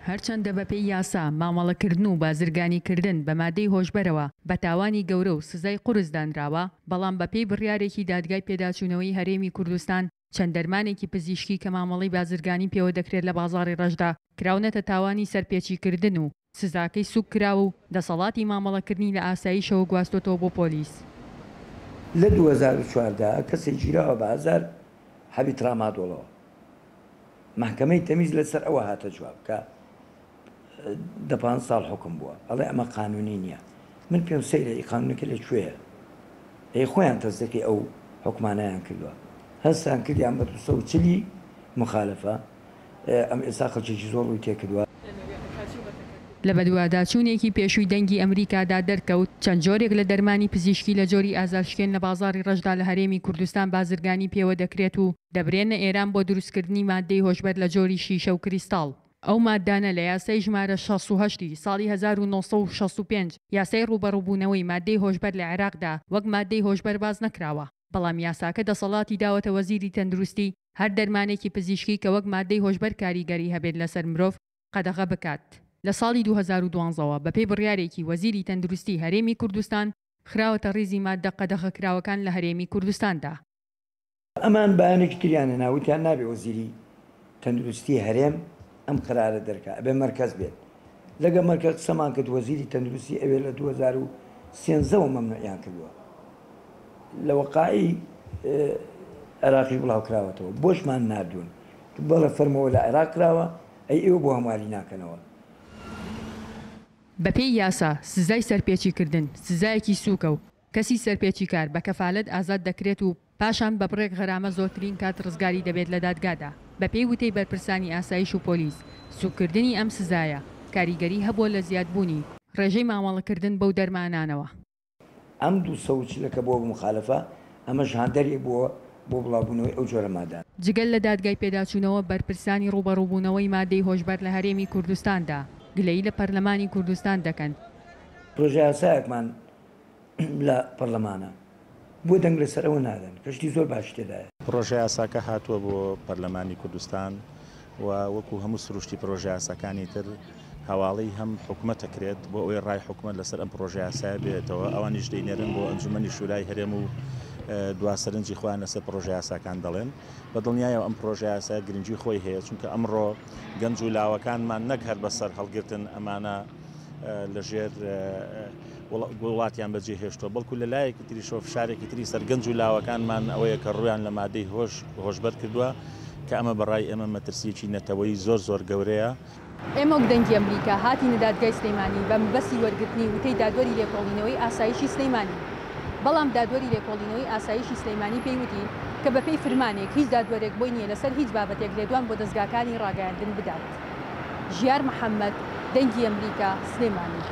هەرچەندە بەپێی یاسا مامەڵەکردن و بازرگانیکردن بە مادەی هۆشبەرەوە بە تاوانی گەورە و سزای قورس دانراوە، بەڵام بەپێی بڕیارێکی دادگای پێداچوونەوەی هەرێمی کوردستان چەند دەرمانێکی پزیشکی کە مامەڵەی بازرگانی پێوە دەکرێت لە بازاڕی ڕەشدا کراونەتە تاوانی سەرپێچیکردن و سزاکەی سوک کراوە و دەسەڵاتی مامەڵەکردنی لە ئاساییشەوە گواستۆتەوە بۆ پۆلیس. لە 2014 کەسێک گیراوە بە 1000 حەبی ترامادۆڵەوە. محکەمەی تەمیز لەسەر ئەوە هاتە جواب کە 15 ساڵ حکم بووە. ئەڵێ ئەمە قانونی نییە. من پێم سەیرە قانونەکە لەکوێیە؟ خۆیان تەستەکەی ئەو حکمانەیان کردووە. هەستان کردیان بە 240 مخالفە. ئەم ئێستا خەڵکێکی زۆر ڕووی تێکردووە. لە بەدواداچوونێکی پێشووی دەنگی ئەمریکادا دەرکەوت چەند جۆرێک لە دەرمانی پزیشکی لە جۆری ئازارشکێن لە بازاڕی ڕەشدا لە هەرێمی کوردستان بازرگانی پێوە دەکرێت و دەبرێنە ئێران بۆ دروستکردنی مادەی هۆشبەر لە جۆری شیشە و کریستاڵ. ئەو مادانە لە یاسای ژمارە 68 ساڵی 1965 یاسای ڕوبەڕووبوونەوەی مادەی هۆشبەر لە عێراقدا وەک مادەی هۆشبەر باز نەکراوە، بەڵام یاساکە دەسەڵاتی داوەتە وەزیری تەندروستی هەر دەرمانێکی پزیشکی کە وەک مادەی هۆشبەر کاریگەری هەبێت لەسەر مرۆڤ قەدەغە بکات. لە ساڵی 2012ەوە بەپێی بڕیارێکی وەزیری تەندروستی هەرێمی کوردستان خراوەتە ڕیزی مادە قەدەغەکراوەکان لە هەرێمی کوردستاندا. ئەمان بەیانێکی تریانە ناوتیان نابێ وەزیری تەندروستی هەرێم ئەم قرارە دەرکا ئەبێ مەرکەز بێت. لەگە مەرکەز قسەمان کرد وەزیری تەندروستی ئەوێ لە 2013 مەمنوعیان کردووە. لە وەقاعی عێراقی بڵاوکراوەتەوە بۆشمان نردوون بەڵە فەرمەوە لە عێراق کراوە ئەی ئێوە بۆ هەمواری ناکەنەوە. بەپێی یاسا سزای سەرپێچیکردن سزایەکی سووکە و کەسی سەرپێچی کار بە کەفالەت ئازاد دەکرێت و پاشان بە بڕێک غەرامە زۆرترین کات ڕزگاری دەبێت لە دادگادا. بەپێی وتەی بەرپرسانی ئاسایش و پۆلیس سوکردنی ئەم سزایە کاریگەری هەبووە لە زیادبوونی ڕێژەی مامەڵەکردن بەو دەرمانانەوە. ئەم 240 بۆ مخالفە ئەمەش هاندەری بووە بۆ بڵاوبوونەوەی ئەو جۆرە مادان. جگەل لە دادگای پێداچوونەوە بەرپرسانی ڕوبەڕووبوونەوەی مادەی هۆشبەر لە هەرێمی کوردستاندا گلەیی لە پەرلەمانی کوردستان دەکەن. پرۆژە یاسایەکمان لە پەرلەمانە بۆ دەنگ لەسەر ئەوە نادەن کەشتی زۆر باش تێدایە. پرۆژە یاساکە هاتووە بۆ پەرلەمانی کوردستان و وەکو هەموو سروشتی پرۆژە یاساکانی تر هەواڵەی هەم حکومەتەکرێت بۆ ئەوەی ڕای حکومەت لەسەر ئەم پرۆژە یاسایە بێتەوە. ئەوانیش دەینێرن بۆ ئەنجومەنی شورای هەرێم و دواسەرنجی خۆیان لەسەر پرۆژە یاساکان دەڵێن. بەدڵنیایەوە ئم پرۆژە یاسا گرنگی خۆی هەیە چونکە ئەمڕۆ گەنج و لاوەکانمان نەک هەر بەسەر هەڵگرتن ئەمانە لەژێر وڵاتیان بەجێ هێشتووە، بەڵکو لە لایەکی تریشۆ فشارێکی تری سەر گەنج و لاوەکانمان ئەوەیە کە ڕویان لە مادەی هۆشبەر کردووە کە ئەمە بەڕای ئێمە مەترسیەکی نەتەوەی زۆر گەورەیە. ئێمە دەنگی ئەمریکا هاتینە دادگای سلەیمانی بە مەبەستی وەرگرتنی وتەی دادوەری لێکۆڵینەوەی ئاسایشی سلەیمانی، بەڵام دادوەری لێکۆڵینەوەی ئاسایشی سلەیمانی پێیوتی کە بەپێی فرمانێک هیچ دادوەرێک بۆی نییە لەسەر هیچ بابەتێک لێدوان بۆ دەستگاکانی ڕاگەیاندن بدات. ژیار محەممەد، دەنگی ئەمریکا، سلەیمانی.